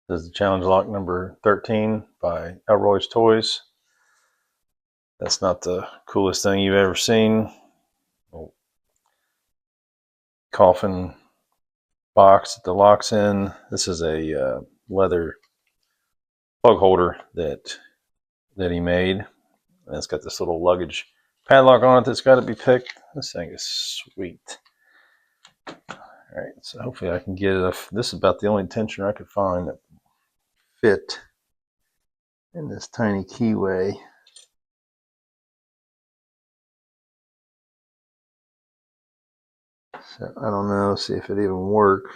This is challenge lock number 13 by ElroyzToyz. That's not the coolest thing you've ever seen. Coffin box that the lock's in. This is a leather plug holder that he made. And it's got this little luggage padlock on it that's got to be picked. This thing is sweet. All right, so hopefully I can get it. This is about the only tensioner I could find that fit in this tiny keyway. So I don't know, see if it even works.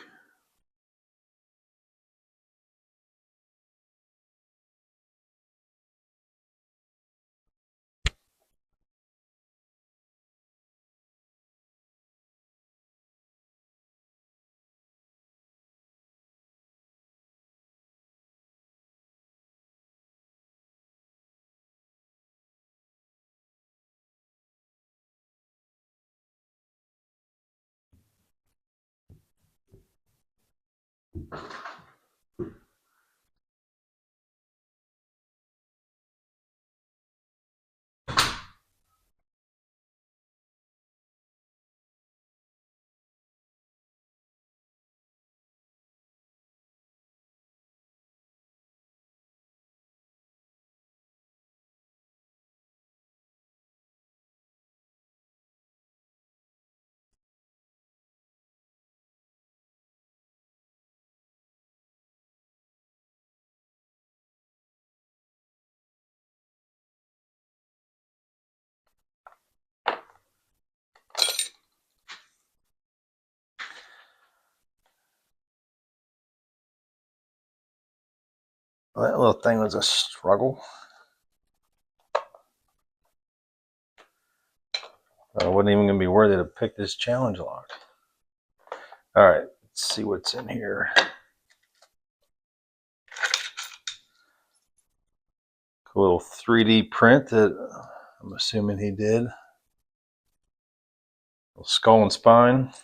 Well, that little thing was a struggle. I wasn't even going to be worthy to pick this challenge lock. All right, let's see what's in here. Cool little 3D print that I'm assuming he did. Little skull and spine.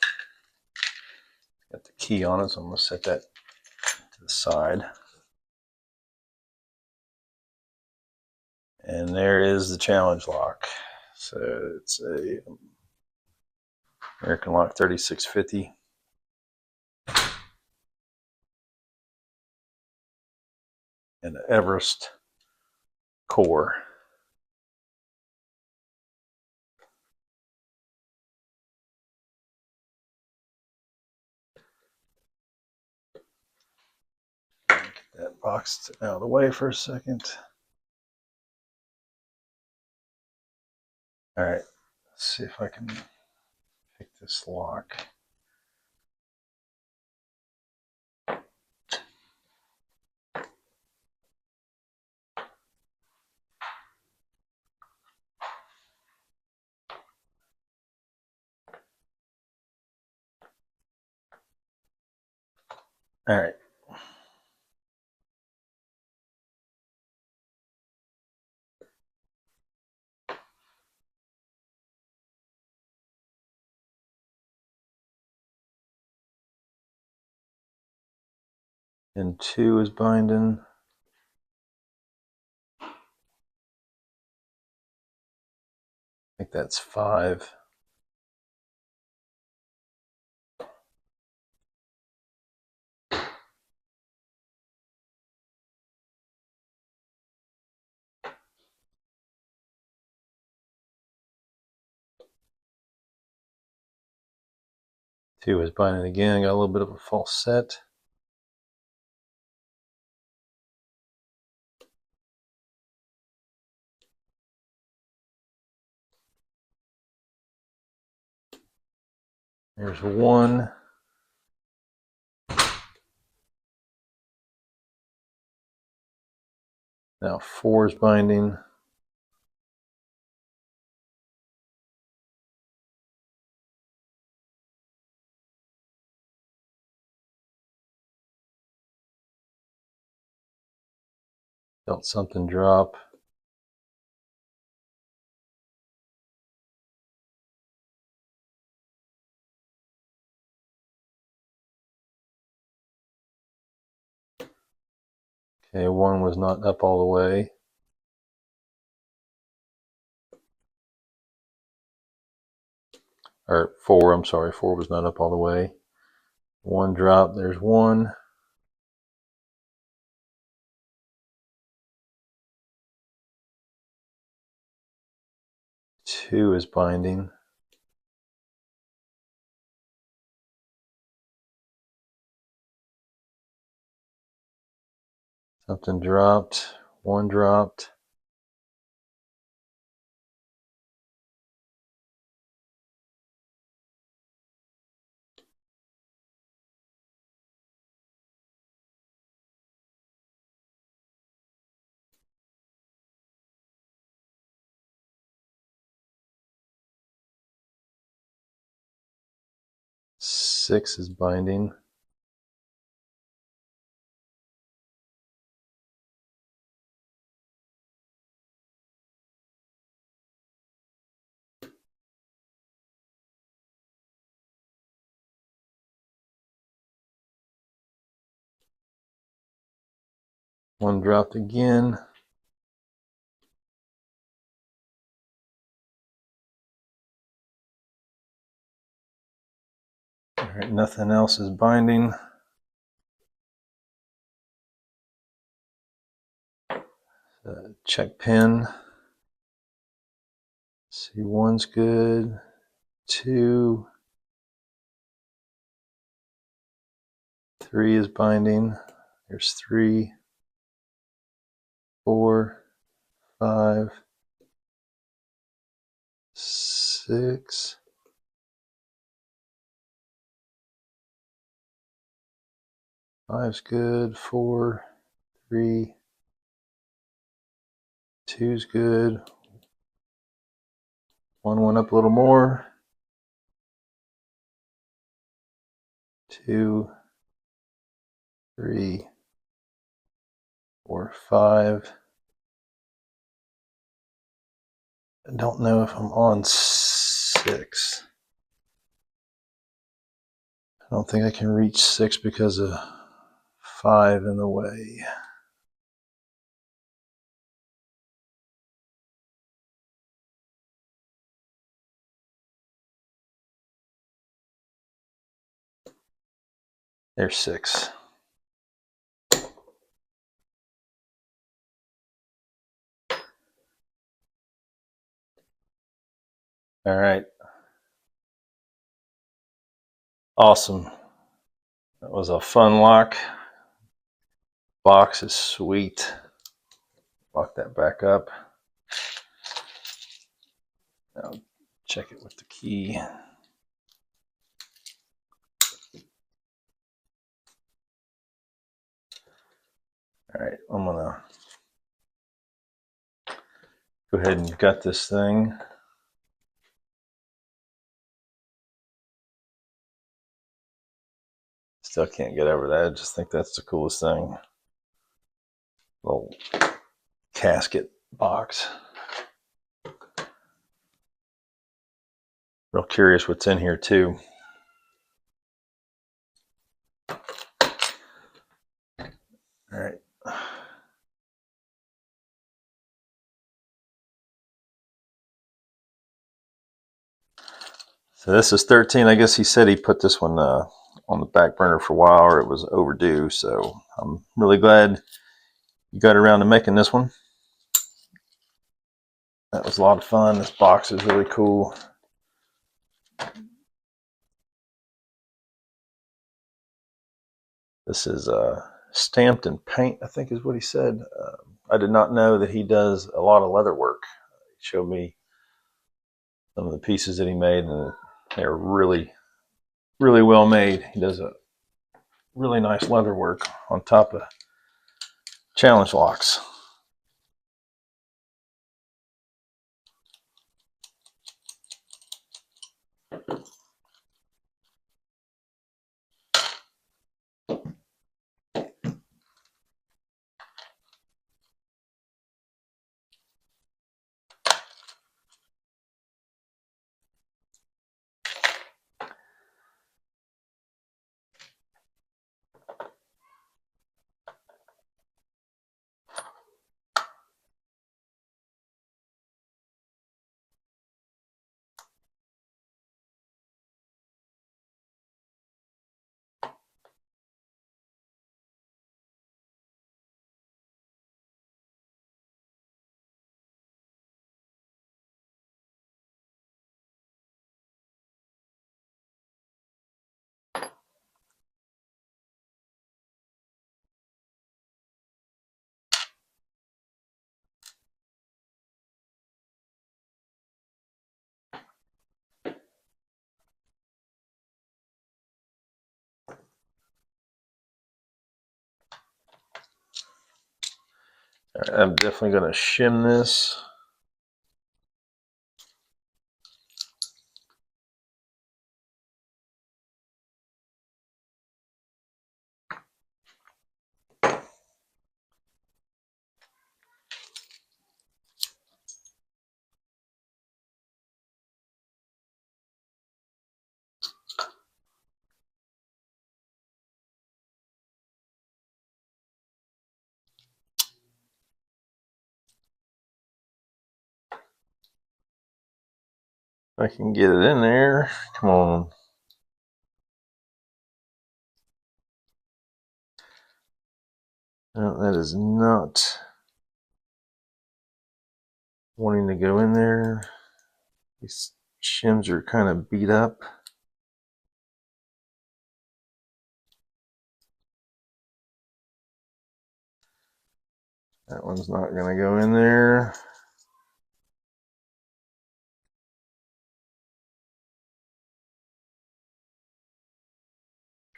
Got the key on it, so I'm going to set that to the side. And there is the challenge lock. So it's a American Lock 3650. And an Everest core. Get that box out of the way for a second. All right, let's see if I can pick this lock. All right. And 2 is binding. I think that's 5. Two is binding again. Got a little bit of a false set. There's 1. Now 4 is binding. Felt something drop. Okay, one was not up all the way. Or four, I'm sorry, four was not up all the way. One drop, there's one. Two is binding. Something dropped, one dropped. Six is binding. One dropped again. All right, nothing else is binding. Check pin. See, one's good. Two. Three is binding. There's three. 4, 5, 6. Five's good. 4, 3, 2's good. One went up a little more. 2, 3, 4, 5. I don't know if I'm on 6. I don't think I can reach 6 because of 5 in the way. There's 6. All right. Awesome. That was a fun lock. Box is sweet. Lock that back up. Now check it with the key. All right, I'm gonna go ahead and gut this thing. Still can't get over that. I just think that's the coolest thing. Little casket box. Real curious what's in here too. All right. So this is 13. I guess he said he put this one on the back burner for a while, or it was overdue. So I'm really glad you got around to making this one. That was a lot of fun. This box is really cool. This is stamped in paint, I think is what he said. I did not know that he does a lot of leather work. He showed me some of the pieces that he made, and they're really, really well made. He does a really nice leather work on top of challenge locks. I'm definitely going to shim this. I can get it in there. Come on. No, that is not wanting to go in there. These shims are kind of beat up. That one's not going to go in there.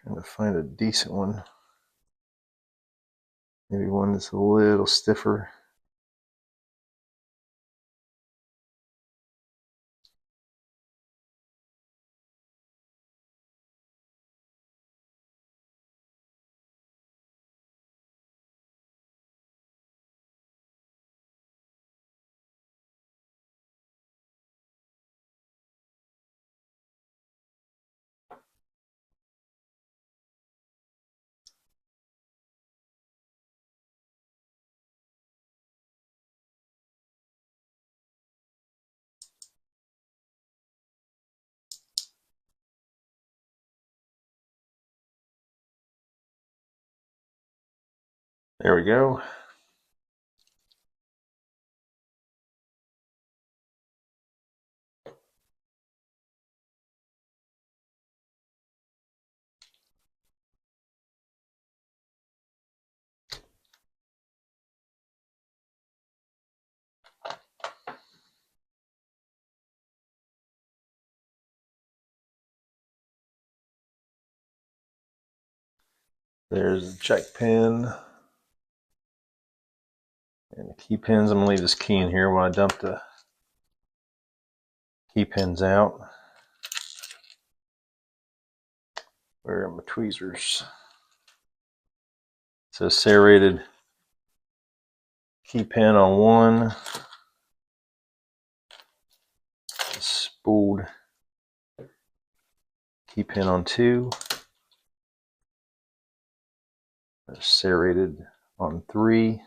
Trying to find a decent one. Maybe one that's a little stiffer. There we go. There's the check pin and the key pins. I'm going to leave this key in here while I dump the key pins out. Where are my tweezers? So serrated key pin on one, spooled key pin on two, serrated on three,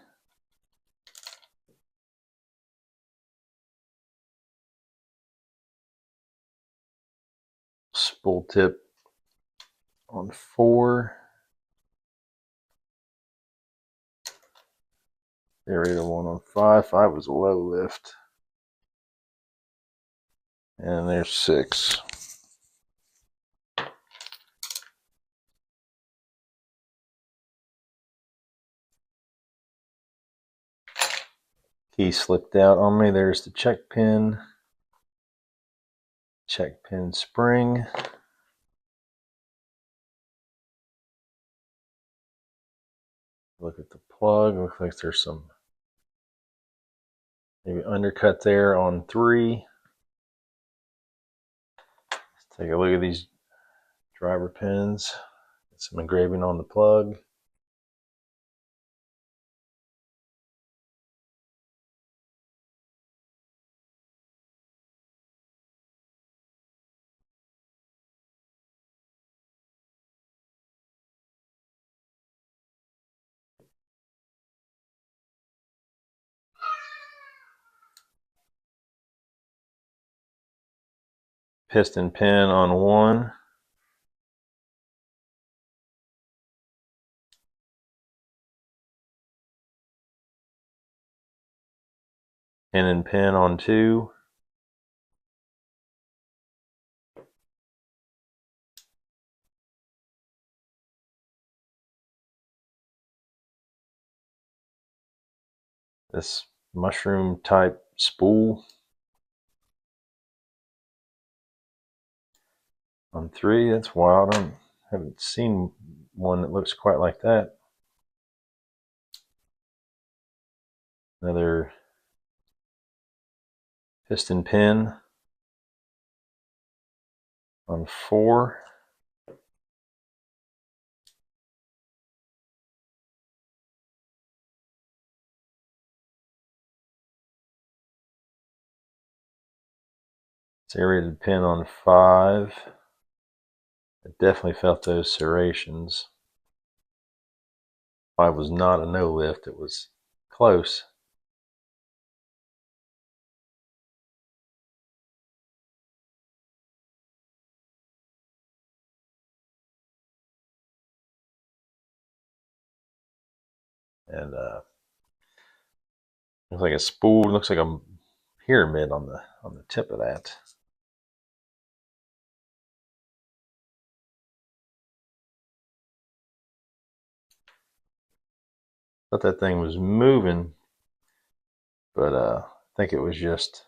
spool tip on four, serrated one on five. Five was a low lift. And there's six. Key slipped out on me. There's the check pin spring. Look at the plug. Looks like there's some maybe undercut there on three. Let's take a look at these driver pins. Get some engraving on the plug. Piston pin on one. Pin and pin on two. This mushroom type spool on three. That's wild. I haven't seen one that looks quite like that. Another piston pin on 4. Serrated pin on 5. I definitely felt those serrations. 5 was not a no lift, it was close. And looks like a spool, looks like a pyramid on the tip of that. Thought that thing was moving, but I think it was just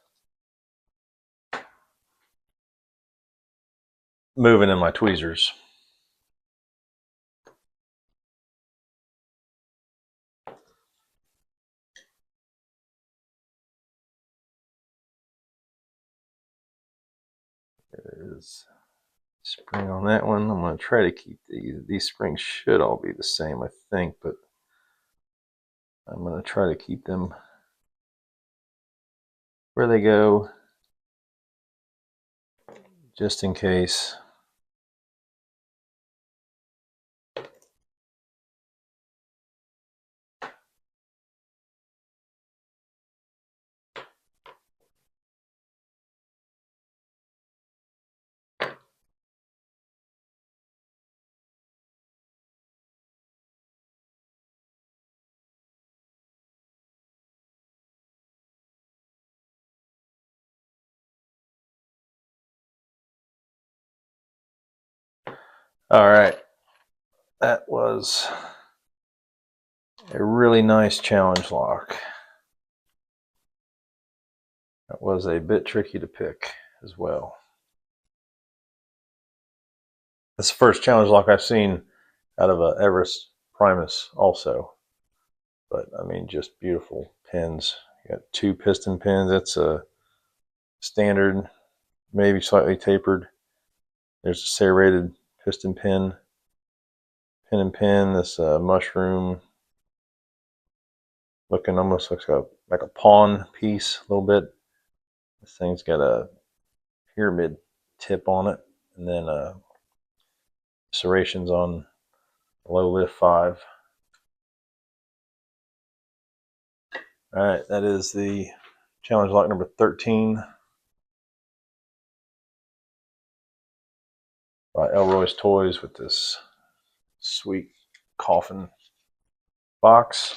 moving in my tweezers. There is spring on that one. I'm going to try to keep these springs should all be the same, I think, but I'm going to try to keep them where they go just in case. All right, that was a really nice challenge lock. That was a bit tricky to pick as well. That's the first challenge lock I've seen out of a Everest Primus also. But I mean, just beautiful pins. You got 2 piston pins. That's a standard, maybe slightly tapered. There's a serrated piston pin. Pin and pin. This mushroom looking, almost looks like a pawn piece a little bit. This thing's got a pyramid tip on it, and then serrations on low lift 5. All right, that is the challenge lock number 13 by ElroyzToyz with this sweet Coffin box.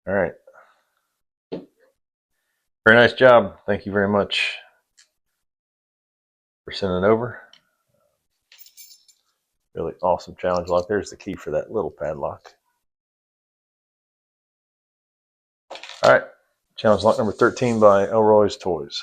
All right. Very nice job. Thank you very much for sending it over. Really awesome challenge lock. There's the key for that little padlock. All right. Challenge lock number 13 by ElroyzToyz.